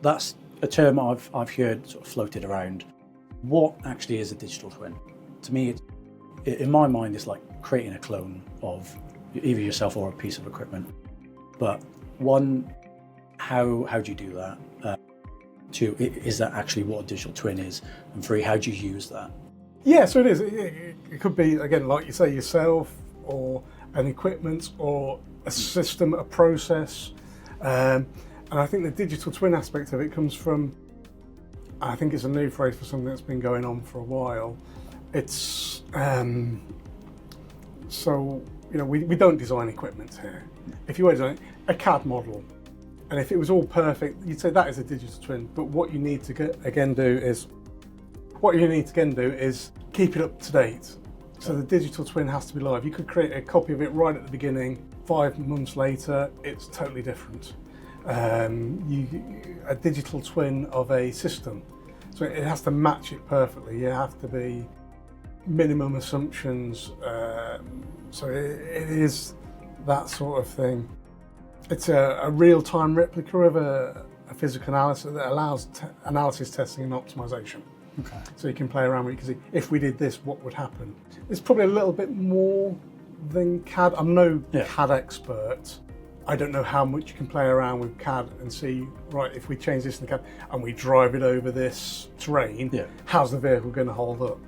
that's a term I've heard sort of floated around. What actually is a digital twin? To me, in my mind, it's like creating a clone of either yourself or a piece of equipment. But one, how do you do that? Two, is that actually what a digital twin is? And three, how do you use that? Yeah, so it is. It could be, again, like you say, yourself or an equipment or a system, a process. And I think the digital twin aspect of it comes from, I think it's a new phrase for something that's been going on for a while. It's, so, we don't design equipment here. If you were designing a CAD model, and if it was all perfect, you'd say that is a digital twin. But what you need to do is keep it up to date. So the digital twin has to be live. You could create a copy of it right at the beginning. 5 months later, it's totally different. A digital twin of a system, so it has to match it perfectly. You have to be minimum assumptions. So it is that sort of thing. It's a real-time replica of a physical analysis that allows analysis, testing, and optimization. Okay. So you can play around with it. You can see, if we did this, what would happen? It's probably a little bit more than CAD. I'm no CAD expert. I don't know how much you can play around with CAD and see, right, if we change this in the CAD and we drive it over this terrain, how's the vehicle going to hold up?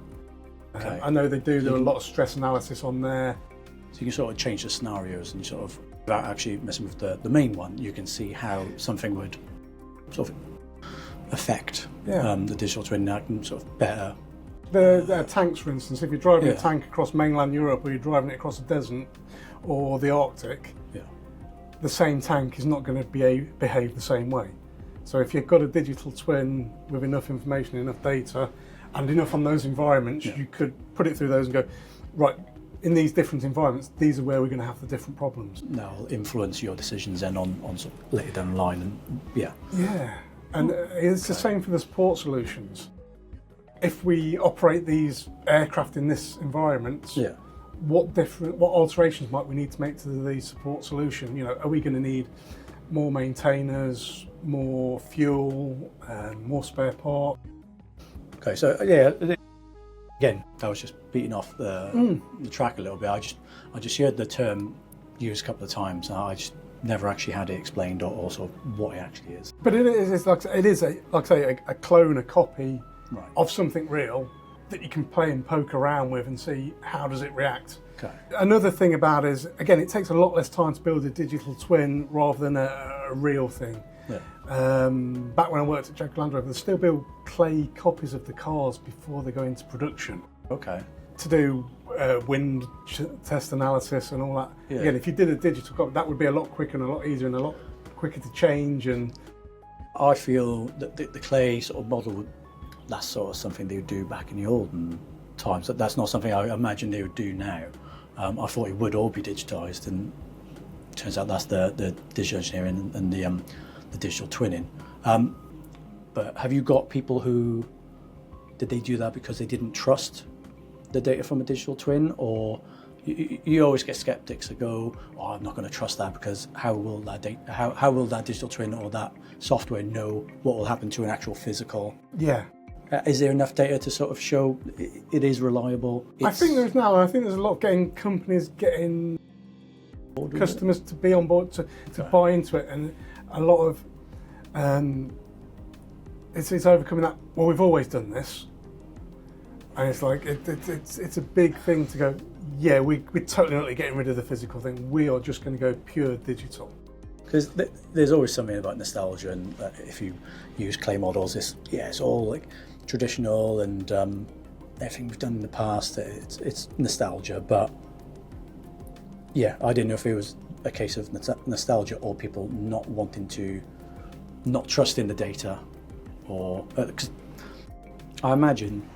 Okay. I know they do a lot of stress analysis on there. So you can sort of change the scenarios and you sort of, without actually messing with the main one, you can see how something would sort of affect the digital twin and sort of better. The tanks, for instance, if you're driving a tank across mainland Europe or you're driving it across a desert or the Arctic, the same tank is not going to behave the same way. So if you've got a digital twin with enough information, enough data, and enough on those environments, you could put it through those and go, right, in these different environments, these are where we're going to have the different problems. That'll influence your decisions then on sort of later down the line. And Yeah, and it's the same for the support solutions. If we operate these aircraft in this environment, what alterations might we need to make to the support solution? Are we going to need more maintainers, more fuel, more spare part? Okay, so again, I was just beating off the track a little bit. I just heard the term used a couple of times, and I just never actually had it explained or sort of what it actually is. But it is a clone, a copy of something real that you can play and poke around with and see how does it react. Okay. Another thing about it is, again, it takes a lot less time to build a digital twin rather than a real thing. Yeah. Back when I worked at Jaguar Land Rover, they still build clay copies of the cars before they go into production. Okay. To do wind test analysis and all that. Yeah. Again, if you did a digital copy, that would be a lot quicker and a lot easier and a lot quicker to change. And I feel that the clay sort of model, that's sort of something they would do back in the olden times. That's not something I imagine they would do now. I thought it would all be digitised, and it turns out that's the digital engineering and the digital twinning. But have you got people who, did they do that because they didn't trust the data from a digital twin, or you always get skeptics that go, oh, I'm not going to trust that because how will that digital twin or that software know what will happen to an actual physical? Yeah. Is there enough data to sort of show it is reliable? I think there's a lot of companies getting customers to be on board to buy into it, and a lot of it's overcoming that. Well, we've always done this, and it's like it's a big thing to go. Yeah, we're totally not getting rid of the physical thing. We are just going to go pure digital. Because there's always something about nostalgia, and if you use clay models, it's all like traditional and everything we've done in the past. It's nostalgia, but yeah, I didn't know if it was a case of nostalgia or people not wanting to, not trusting the data, or because I imagine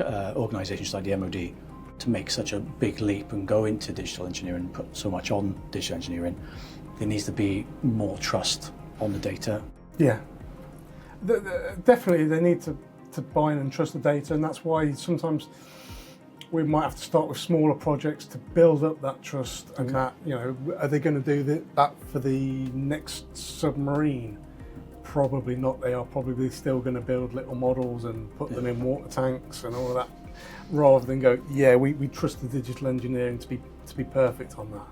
organisations like the MOD, to make such a big leap and go into digital engineering and put so much on digital engineering, there needs to be more trust on the data. Yeah, definitely they need to buy in and trust the data, and that's why sometimes we might have to start with smaller projects to build up that trust. And that, are they going to do that for the next submarine Probably not. They are probably still going to build little models and put them in water tanks and all of that, rather than go, yeah, we trust the digital engineering to be perfect on that.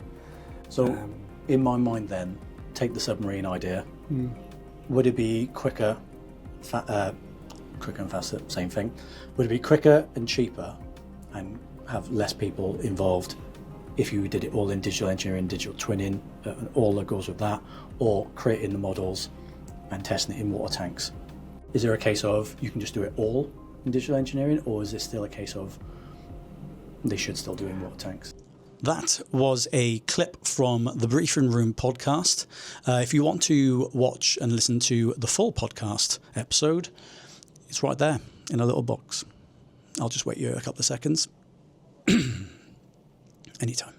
So in my mind then, take the submarine idea. Would it be quicker and faster, same thing? Would it be quicker and cheaper and have less people involved if you did it all in digital engineering, digital twinning, and all that goes with that, or creating the models and testing it in water tanks? Is there a case of you can just do it all in digital engineering, or is it still a case of they should still do it in water tanks? That was a clip from the Briefing Room podcast. If you want to watch and listen to the full podcast episode, it's right there in a little box. I'll just wait you a couple of seconds. Anytime.